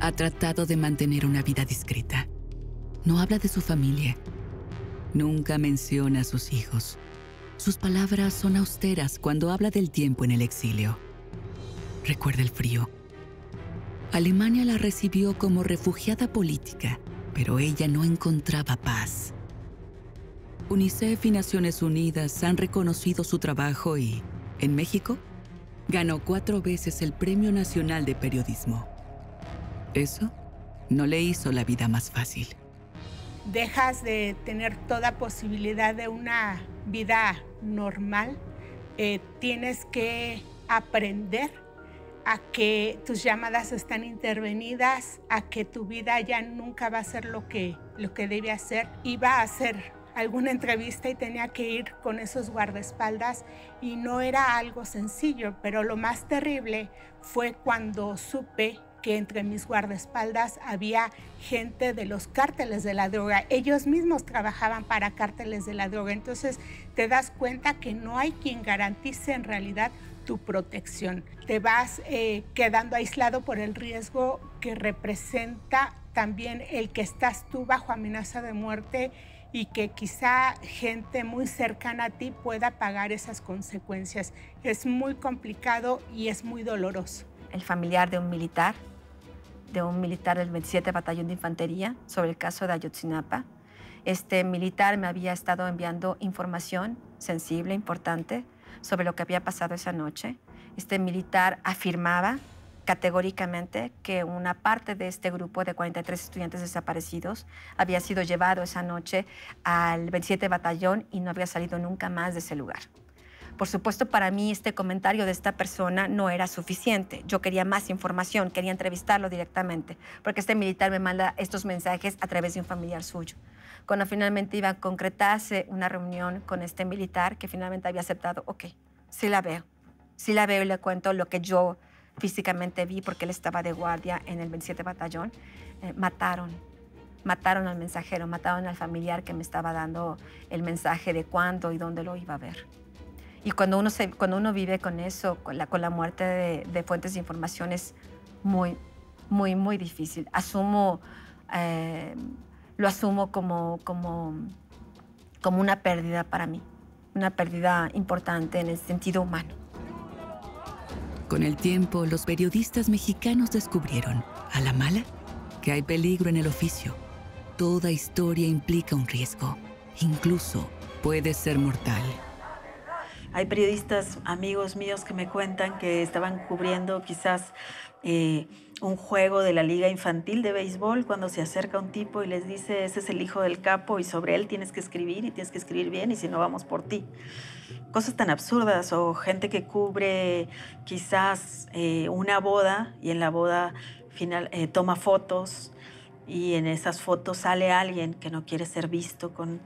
Ha tratado de mantener una vida discreta. No habla de su familia. Nunca menciona a sus hijos. Sus palabras son austeras cuando habla del tiempo en el exilio. Recuerda el frío. Alemania la recibió como refugiada política, pero ella no encontraba paz. UNICEF y Naciones Unidas han reconocido su trabajo y, en México, ganó 4 veces el Premio Nacional de Periodismo. Eso no le hizo la vida más fácil. Dejas de tener toda posibilidad de una vida normal. Tienes que aprender a que tus llamadas están intervenidas, a que tu vida ya nunca va a ser lo que debe hacer. Iba a hacer alguna entrevista y tenía que ir con esos guardaespaldas y no era algo sencillo, pero lo más terrible fue cuando supe que entre mis guardaespaldas había gente de los cárteles de la droga. Ellos mismos trabajaban para cárteles de la droga. Entonces te das cuenta que no hay quien garantice en realidad tu protección. Te vas quedando aislado por el riesgo que representa también el que estás tú bajo amenaza de muerte y que quizá gente muy cercana a ti pueda pagar esas consecuencias. Es muy complicado y es muy doloroso. El familiar de un militar del 27 Batallón de Infantería sobre el caso de Ayotzinapa. Este militar me había estado enviando información sensible, importante, sobre lo que había pasado esa noche. Este militar afirmaba categóricamente que una parte de este grupo de 43 estudiantes desaparecidos había sido llevado esa noche al 27 Batallón y no había salido nunca más de ese lugar. Por supuesto, para mí este comentario de esta persona no era suficiente. Yo quería más información, quería entrevistarlo directamente, porque este militar me manda estos mensajes a través de un familiar suyo. Cuando finalmente iba a concretarse una reunión con este militar, que finalmente había aceptado, ok, sí la veo y le cuento lo que yo físicamente vi, porque él estaba de guardia en el 27 Batallón, mataron al mensajero, mataron al familiar que me estaba dando el mensaje de cuándo y dónde lo iba a ver. Y cuando uno vive con eso, con la muerte de fuentes de información, es muy, muy, muy difícil. Lo asumo como una pérdida para mí, una pérdida importante en el sentido humano. Con el tiempo, los periodistas mexicanos descubrieron, a la mala, que hay peligro en el oficio. Toda historia implica un riesgo, incluso puede ser mortal. Hay periodistas, amigos míos, que me cuentan que estaban cubriendo quizás un juego de la liga infantil de béisbol cuando se acerca un tipo y les dice, ese es el hijo del capo y sobre él tienes que escribir y tienes que escribir bien y si no vamos por ti. Cosas tan absurdas, o gente que cubre quizás una boda y en la boda final toma fotos y en esas fotos sale alguien que no quiere ser visto con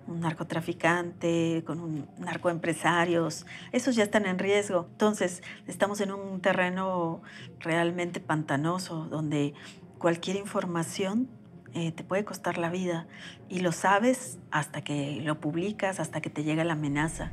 un narcotraficante, con un narcoempresarios. Esos ya están en riesgo. Entonces, estamos en un terreno realmente pantanoso donde cualquier información te puede costar la vida y lo sabes hasta que lo publicas, hasta que te llega la amenaza.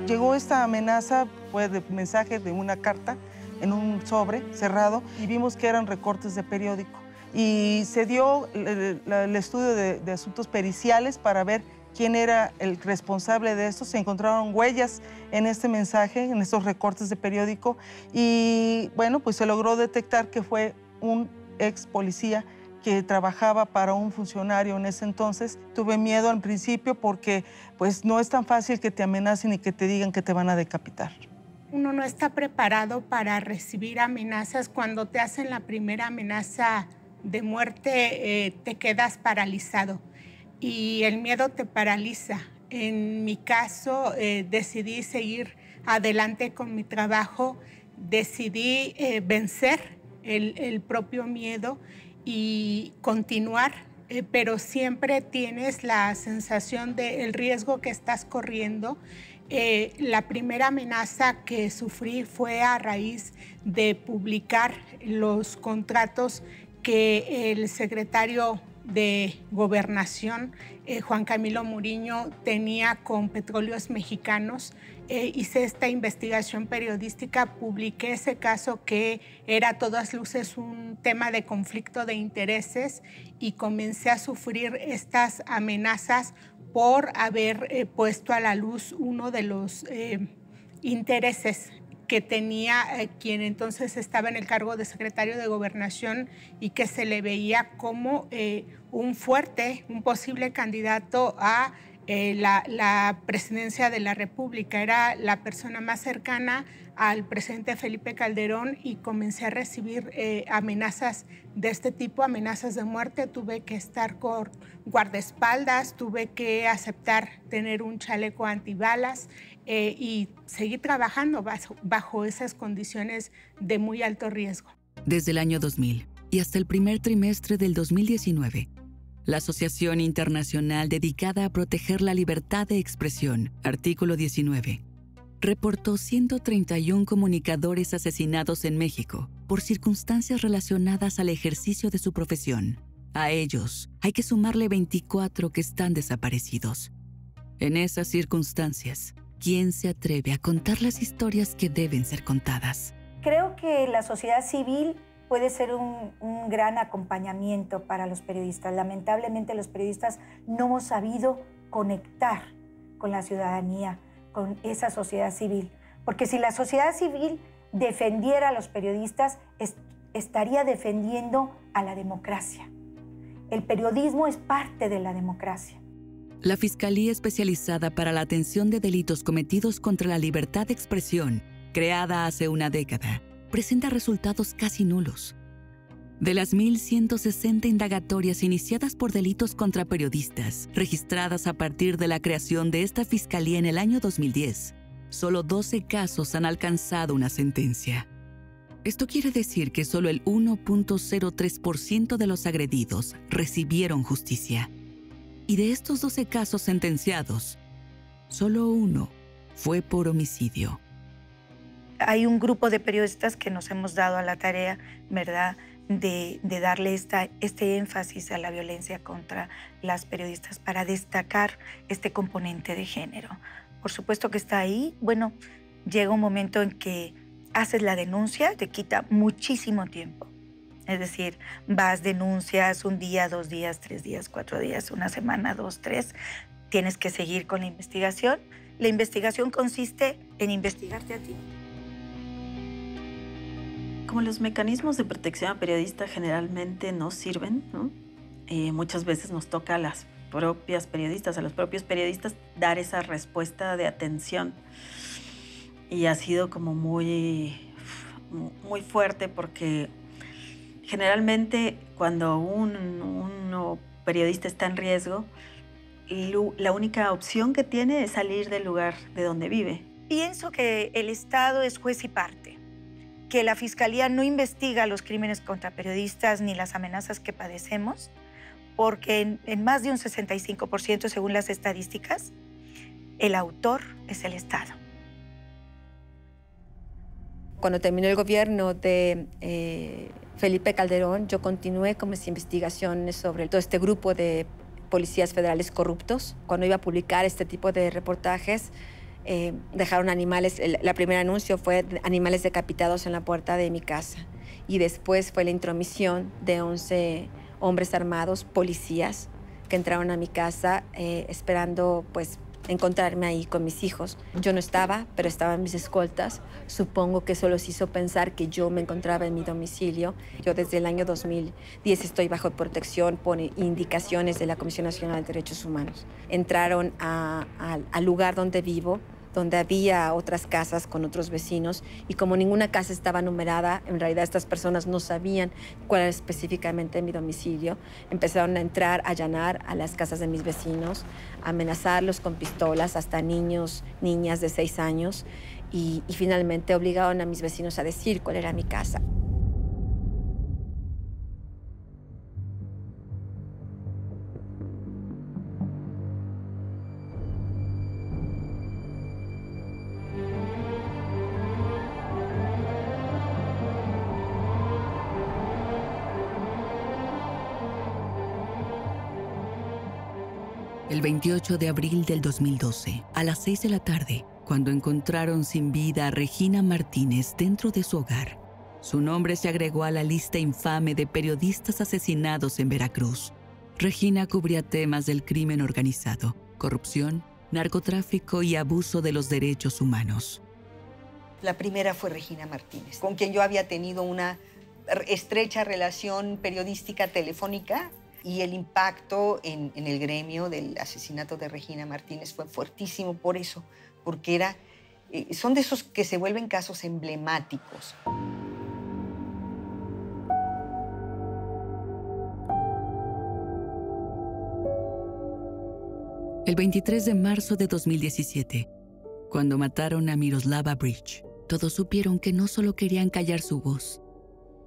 Llegó esta amenaza, fue de mensaje de una carta en un sobre cerrado y vimos que eran recortes de periódico. Y se dio el estudio de asuntos periciales para ver quién era el responsable de esto. Se encontraron huellas en este mensaje, en estos recortes de periódico y bueno, pues se logró detectar que fue un ex policía que trabajaba para un funcionario en ese entonces. Tuve miedo al principio porque pues no es tan fácil que te amenacen y que te digan que te van a decapitar. Uno no está preparado para recibir amenazas. Cuando te hacen la primera amenaza de muerte, te quedas paralizado y el miedo te paraliza. En mi caso, decidí seguir adelante con mi trabajo, decidí vencer el propio miedo y continuar, pero siempre tienes la sensación del riesgo que estás corriendo. La primera amenaza que sufrí fue a raíz de publicar los contratos que el secretario de Gobernación, Juan Camilo Muriño, tenía con Petróleos Mexicanos. Hice esta investigación periodística, publiqué ese caso que era a todas luces un tema de conflicto de intereses y comencé a sufrir estas amenazas por haber puesto a la luz uno de los intereses que tenía quien entonces estaba en el cargo de secretario de Gobernación y que se le veía como un posible candidato a la presidencia de la República. Era la persona más cercana al presidente Felipe Calderón y comencé a recibir amenazas de este tipo, amenazas de muerte. Tuve que estar con guardaespaldas, tuve que aceptar tener un chaleco antibalas y seguir trabajando bajo esas condiciones de muy alto riesgo. Desde el año 2000 y hasta el primer trimestre del 2019, la Asociación Internacional dedicada a proteger la libertad de expresión, artículo 19, reportó 131 comunicadores asesinados en México por circunstancias relacionadas al ejercicio de su profesión. A ellos hay que sumarle 24 que están desaparecidos. En esas circunstancias, ¿quién se atreve a contar las historias que deben ser contadas? Creo que la sociedad civil puede ser un gran acompañamiento para los periodistas. Lamentablemente los periodistas no hemos sabido conectar con la ciudadanía, con esa sociedad civil. Porque si la sociedad civil defendiera a los periodistas, estaría defendiendo a la democracia. El periodismo es parte de la democracia. La Fiscalía Especializada para la Atención de Delitos Cometidos contra la Libertad de Expresión, creada hace una década, presenta resultados casi nulos. De las 1.160 indagatorias iniciadas por delitos contra periodistas, registradas a partir de la creación de esta fiscalía en el año 2010, solo 12 casos han alcanzado una sentencia. Esto quiere decir que solo el 1.03% de los agredidos recibieron justicia. Y de estos 12 casos sentenciados, solo uno fue por homicidio. Hay un grupo de periodistas que nos hemos dado a la tarea, ¿verdad?, de darle este énfasis a la violencia contra las periodistas para destacar este componente de género. Por supuesto que está ahí. Bueno, llega un momento en que haces la denuncia, te quita muchísimo tiempo. Es decir, vas, denuncias un día, 2 días, 3 días, 4 días, una semana, 2, 3. Tienes que seguir con la investigación. La investigación consiste en investigarte a ti. Como los mecanismos de protección a periodistas generalmente no sirven, ¿no? Muchas veces nos toca a las propias periodistas, a los propios periodistas, dar esa respuesta de atención. Y ha sido como muy fuerte porque generalmente cuando un periodista está en riesgo, la única opción que tiene es salir del lugar de donde vive. Pienso que el Estado es juez y parte, que la Fiscalía no investiga los crímenes contra periodistas ni las amenazas que padecemos, porque en más de un 65%, según las estadísticas, el autor es el Estado. Cuando terminó el gobierno de Felipe Calderón, yo continué con mis investigaciones sobre todo este grupo de policías federales corruptos. Cuando iba a publicar este tipo de reportajes, dejaron animales. La primera anuncio fue animales decapitados en la puerta de mi casa. Y después fue la intromisión de 11 hombres armados, policías, que entraron a mi casa esperando pues encontrarme ahí con mis hijos. Yo no estaba, pero estaban mis escoltas. Supongo que eso los hizo pensar que yo me encontraba en mi domicilio. Yo desde el año 2010 estoy bajo protección por indicaciones de la Comisión Nacional de Derechos Humanos. Entraron al lugar donde vivo, donde había otras casas con otros vecinos, y como ninguna casa estaba numerada, en realidad estas personas no sabían cuál era específicamente mi domicilio. Empezaron a entrar, a allanar a las casas de mis vecinos, a amenazarlos con pistolas, hasta niños, niñas de 6 años, y finalmente obligaron a mis vecinos a decir cuál era mi casa. El 28 de abril del 2012, a las 6 de la tarde, cuando encontraron sin vida a Regina Martínez dentro de su hogar, su nombre se agregó a la lista infame de periodistas asesinados en Veracruz. Regina cubría temas del crimen organizado, corrupción, narcotráfico y abuso de los derechos humanos. La primera fue Regina Martínez, con quien yo había tenido una estrecha relación periodística telefónica, y el impacto en el gremio del asesinato de Regina Martínez fue fuertísimo por eso, porque son de esos que se vuelven casos emblemáticos. El 23 de marzo de 2017, cuando mataron a Miroslava Breach, todos supieron que no solo querían callar su voz,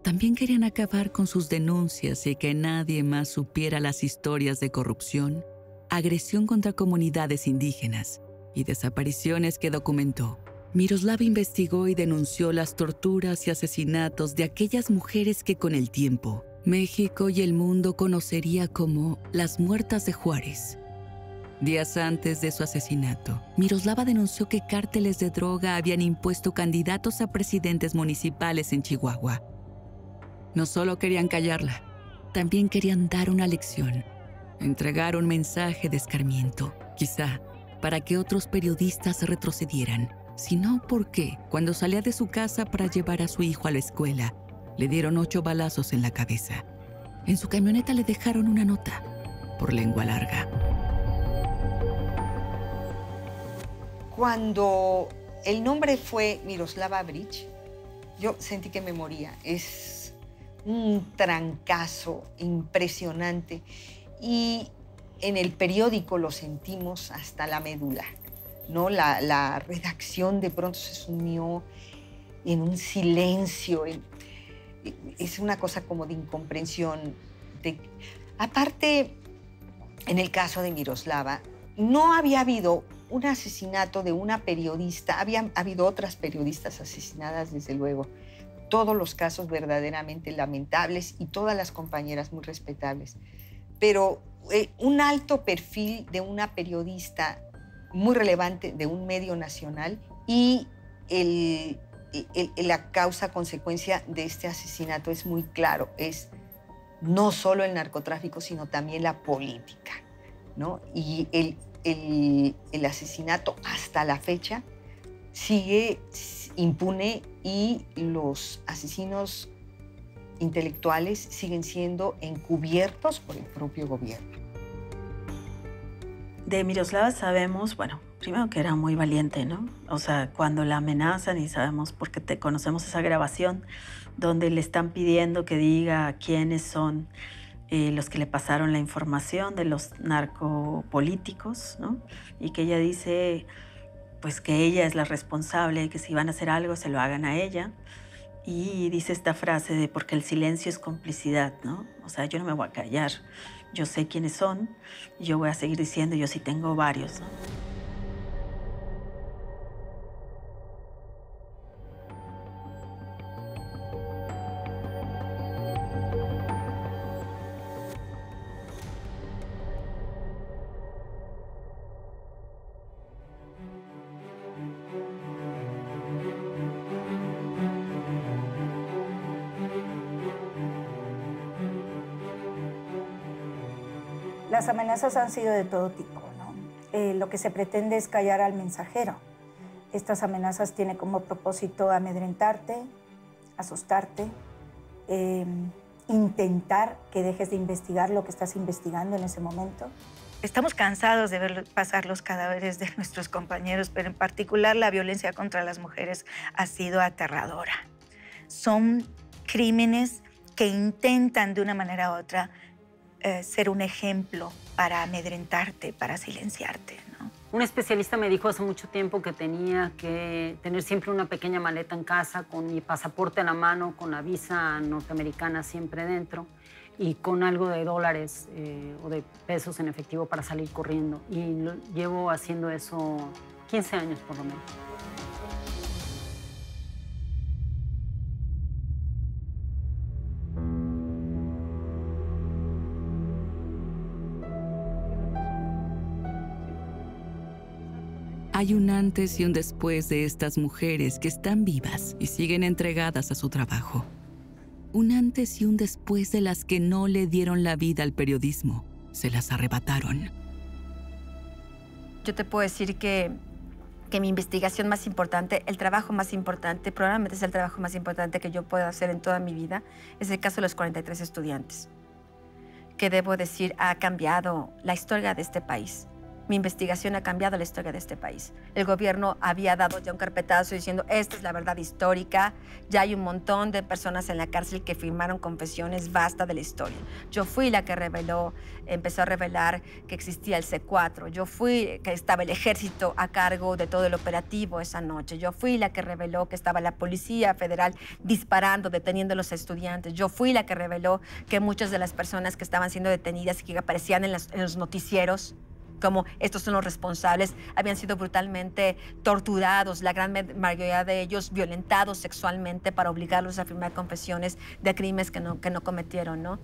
también querían acabar con sus denuncias y que nadie más supiera las historias de corrupción, agresión contra comunidades indígenas y desapariciones que documentó. Miroslava investigó y denunció las torturas y asesinatos de aquellas mujeres que con el tiempo México y el mundo conocería como las muertas de Juárez. Días antes de su asesinato, Miroslava denunció que cárteles de droga habían impuesto candidatos a presidentes municipales en Chihuahua. No solo querían callarla, también querían dar una lección, entregar un mensaje de escarmiento, quizá para que otros periodistas retrocedieran, sino porque cuando salía de su casa para llevar a su hijo a la escuela, le dieron 8 balazos en la cabeza. En su camioneta le dejaron una nota, por lengua larga. Cuando el nombre fue Miroslava Breach, yo sentí que me moría. Es un trancazo impresionante y en el periódico lo sentimos hasta la médula, ¿no? La redacción de pronto se sumió en un silencio, es una cosa como de incomprensión. Aparte, en el caso de Miroslava, no había habido un asesinato de una periodista, había habido otras periodistas asesinadas, desde luego, todos los casos verdaderamente lamentables y todas las compañeras muy respetables. Pero un alto perfil de una periodista muy relevante de un medio nacional y la causa-consecuencia de este asesinato es muy claro. Es no solo el narcotráfico, sino también la política, ¿no? Y el asesinato hasta la fecha sigue impune y los asesinos intelectuales siguen siendo encubiertos por el propio gobierno. De Miroslava sabemos, bueno, primero que era muy valiente, ¿no? O sea, cuando la amenazan, y sabemos porque conocemos esa grabación donde le están pidiendo que diga quiénes son los que le pasaron la información de los narcopolíticos, ¿no? Y que ella dice pues que ella es la responsable, que si van a hacer algo se lo hagan a ella. Y dice esta frase de porque el silencio es complicidad, ¿no? O sea, yo no me voy a callar, yo sé quiénes son, y yo voy a seguir diciendo, yo sí tengo varios, ¿no? Las amenazas han sido de todo tipo, ¿no? Lo que se pretende es callar al mensajero. Estas amenazas tienen como propósito amedrentarte, asustarte, intentar que dejes de investigar lo que estás investigando en ese momento. Estamos cansados de ver pasar los cadáveres de nuestros compañeros, pero en particular la violencia contra las mujeres ha sido aterradora. Son crímenes que intentan de una manera u otra ser un ejemplo para amedrentarte, para silenciarte, ¿no? Un especialista me dijo hace mucho tiempo que tenía que tener siempre una pequeña maleta en casa con mi pasaporte en la mano, con la visa norteamericana siempre dentro y con algo de dólares o de pesos en efectivo para salir corriendo. Y llevo haciendo eso 15 años por lo menos. Hay un antes y un después de estas mujeres que están vivas y siguen entregadas a su trabajo. Un antes y un después de las que no le dieron la vida al periodismo, se las arrebataron. Yo te puedo decir que mi investigación más importante, el trabajo más importante, probablemente es el trabajo más importante que yo pueda hacer en toda mi vida, es el caso de los 43 estudiantes, que debo decir ha cambiado la historia de este país. Mi investigación ha cambiado la historia de este país. El gobierno había dado ya un carpetazo diciendo, esta es la verdad histórica, ya hay un montón de personas en la cárcel que firmaron confesiones, basta de la historia. Yo fui la que empezó a revelar que existía el C4. Yo fui que estaba el ejército a cargo de todo el operativo esa noche. Yo fui la que reveló que estaba la Policía Federal disparando, deteniendo a los estudiantes. Yo fui la que reveló que muchas de las personas que estaban siendo detenidas y que aparecían en los noticieros como estos son los responsables, habían sido brutalmente torturados, la gran mayoría de ellos violentados sexualmente para obligarlos a firmar confesiones de crímenes que no cometieron, ¿no?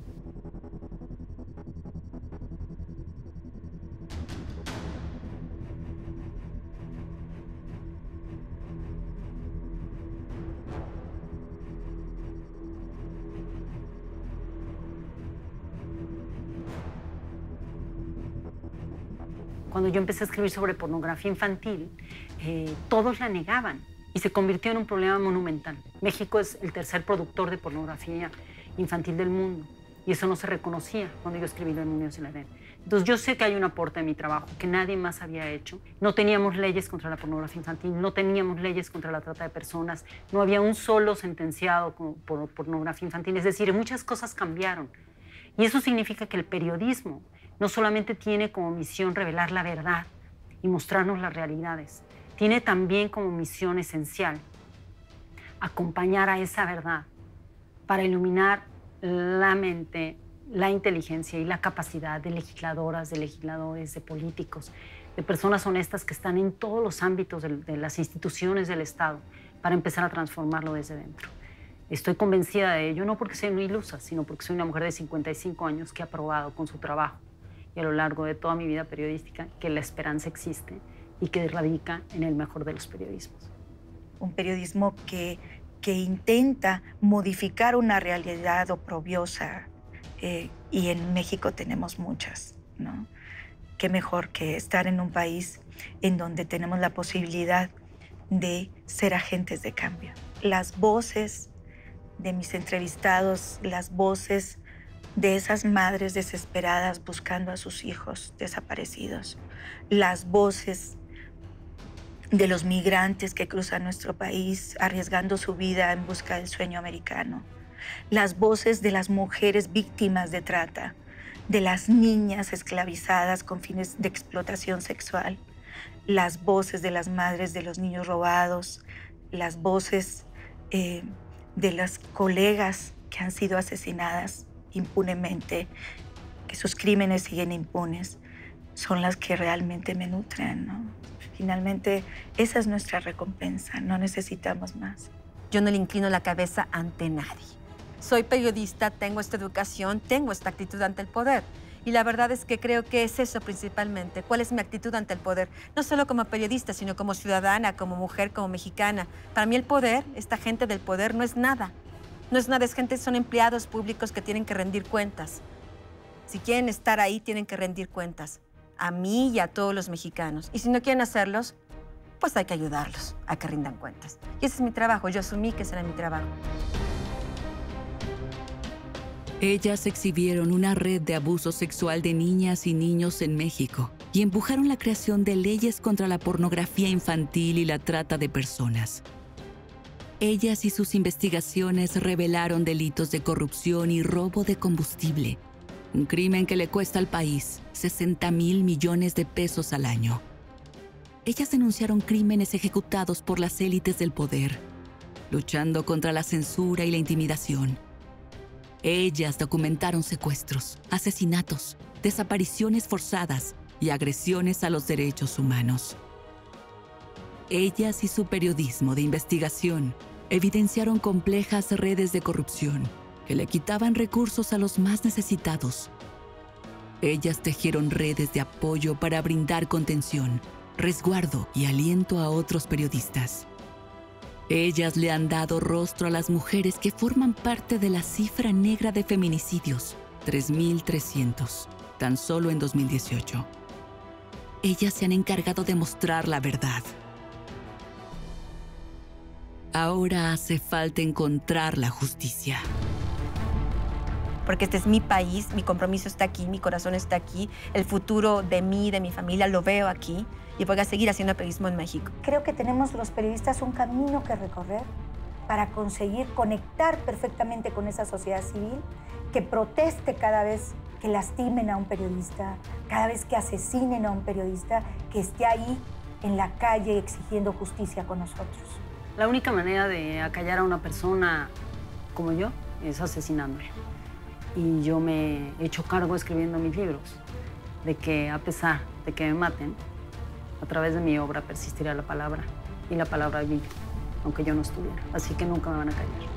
Cuando yo empecé a escribir sobre pornografía infantil, todos la negaban y se convirtió en un problema monumental. México es el tercer productor de pornografía infantil del mundo y eso no se reconocía cuando yo escribí Los Niños en la Edén. Entonces yo sé que hay un aporte en mi trabajo que nadie más había hecho. No teníamos leyes contra la pornografía infantil, no teníamos leyes contra la trata de personas, no había un solo sentenciado por pornografía infantil. Es decir, muchas cosas cambiaron y eso significa que el periodismo no solamente tiene como misión revelar la verdad y mostrarnos las realidades, tiene también como misión esencial acompañar a esa verdad para iluminar la mente, la inteligencia y la capacidad de legisladoras, de legisladores, de políticos, de personas honestas que están en todos los ámbitos de las instituciones del Estado para empezar a transformarlo desde dentro. Estoy convencida de ello, no porque soy una ilusa, sino porque soy una mujer de 55 años que ha probado con su trabajo y a lo largo de toda mi vida periodística que la esperanza existe y que radica en el mejor de los periodismos. Un periodismo que intenta modificar una realidad oprobiosa y en México tenemos muchas, ¿no? Qué mejor que estar en un país en donde tenemos la posibilidad de ser agentes de cambio. Las voces de mis entrevistados, las voces de esas madres desesperadas buscando a sus hijos desaparecidos, las voces de los migrantes que cruzan nuestro país arriesgando su vida en busca del sueño americano, las voces de las mujeres víctimas de trata, de las niñas esclavizadas con fines de explotación sexual, las voces de las madres de los niños robados, las voces de las colegas que han sido asesinadas impunemente, que sus crímenes siguen impunes, son las que realmente me nutren, ¿no? Finalmente, esa es nuestra recompensa, no necesitamos más. Yo no le inclino la cabeza ante nadie. Soy periodista, tengo esta educación, tengo esta actitud ante el poder. Y la verdad es que creo que es eso principalmente. ¿Cuál es mi actitud ante el poder? No solo como periodista, sino como ciudadana, como mujer, como mexicana. Para mí el poder, esta gente del poder, no es nada. No es nada, es gente, son empleados públicos que tienen que rendir cuentas. Si quieren estar ahí, tienen que rendir cuentas. A mí y a todos los mexicanos. Y si no quieren hacerlos, pues hay que ayudarlos a que rindan cuentas. Y ese es mi trabajo. Yo asumí que ese era mi trabajo. Ellas exhibieron una red de abuso sexual de niñas y niños en México y empujaron la creación de leyes contra la pornografía infantil y la trata de personas. Ellas y sus investigaciones revelaron delitos de corrupción y robo de combustible, un crimen que le cuesta al país 60,000 millones de pesos al año. Ellas denunciaron crímenes ejecutados por las élites del poder, luchando contra la censura y la intimidación. Ellas documentaron secuestros, asesinatos, desapariciones forzadas y agresiones a los derechos humanos. Ellas y su periodismo de investigación evidenciaron complejas redes de corrupción que le quitaban recursos a los más necesitados. Ellas tejieron redes de apoyo para brindar contención, resguardo y aliento a otros periodistas. Ellas le han dado rostro a las mujeres que forman parte de la cifra negra de feminicidios, 3.300, tan solo en 2018. Ellas se han encargado de mostrar la verdad. Ahora hace falta encontrar la justicia. Porque este es mi país, mi compromiso está aquí, mi corazón está aquí, el futuro de mí, de mi familia, lo veo aquí y voy a seguir haciendo periodismo en México. Creo que tenemos los periodistas un camino que recorrer para conseguir conectar perfectamente con esa sociedad civil que proteste cada vez que lastimen a un periodista, cada vez que asesinen a un periodista, que esté ahí en la calle exigiendo justicia con nosotros. La única manera de acallar a una persona como yo es asesinándola. Y yo me he hecho cargo escribiendo mis libros de que a pesar de que me maten, a través de mi obra persistirá la palabra y la palabra vive, aunque yo no estuviera. Así que nunca me van a callar.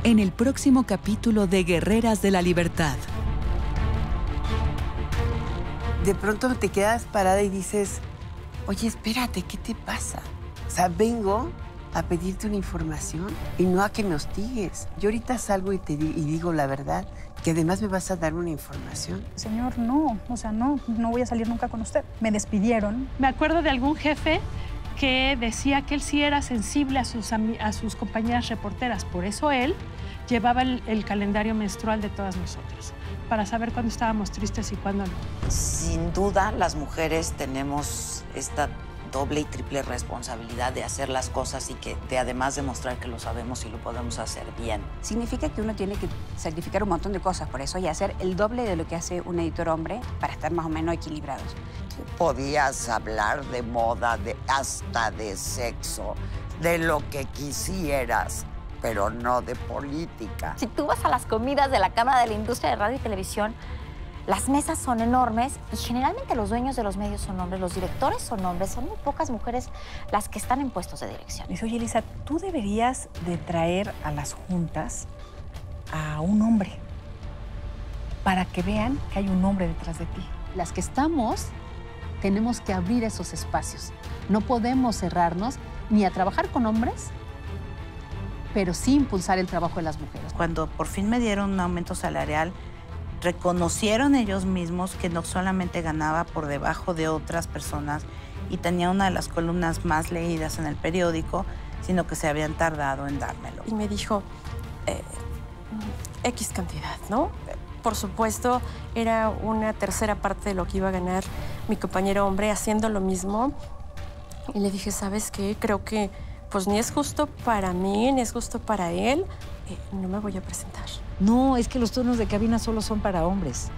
En el próximo capítulo de Guerreras de la Libertad. De pronto te quedas parada y dices, oye, espérate, ¿qué te pasa? O sea, vengo a pedirte una información y no a que me hostigues. Yo ahorita salgo y digo la verdad, que además me vas a dar una información. Señor, no, o sea, no voy a salir nunca con usted. Me despidieron. Me acuerdo de algún jefe que decía que él sí era sensible a sus compañeras reporteras. Por eso él llevaba el calendario menstrual de todas nosotras, para saber cuándo estábamos tristes y cuándo no. Sin duda, las mujeres tenemos esta doble y triple responsabilidad de hacer las cosas y de además demostrar que lo sabemos y lo podemos hacer bien. Significa que uno tiene que sacrificar un montón de cosas por eso y hacer el doble de lo que hace un editor hombre para estar más o menos equilibrados. Tú podías hablar de moda, hasta de sexo, de lo que quisieras, pero no de política. Si tú vas a las comidas de la Cámara de la Industria de Radio y Televisión, las mesas son enormes y generalmente los dueños de los medios son hombres, los directores son hombres, son muy pocas mujeres las que están en puestos de dirección. Dice, oye, Elisa, tú deberías de traer a las juntas a un hombre para que vean que hay un hombre detrás de ti. Las que estamos, tenemos que abrir esos espacios. No podemos cerrarnos ni a trabajar con hombres, pero sí impulsar el trabajo de las mujeres. Cuando por fin me dieron un aumento salarial, reconocieron ellos mismos que no solamente ganaba por debajo de otras personas y tenía una de las columnas más leídas en el periódico, sino que se habían tardado en dármelo. Y me dijo, X cantidad, ¿no? Por supuesto, era una tercera parte de lo que iba a ganar mi compañero hombre haciendo lo mismo. Y le dije, ¿sabes qué? Creo que pues ni es justo para mí, ni es justo para él. No me voy a presentar. No, es que los turnos de cabina solo son para hombres.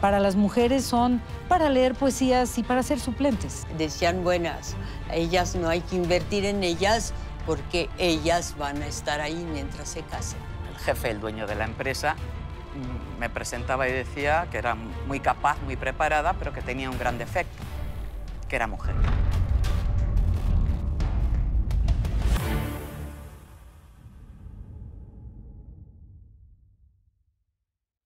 Para las mujeres son para leer poesías y para ser suplentes. Decían buenas, ellas no hay que invertir en ellas porque ellas van a estar ahí mientras se casen. El jefe, el dueño de la empresa, me presentaba y decía que era muy capaz, muy preparada, pero que tenía un gran defecto, que era mujer.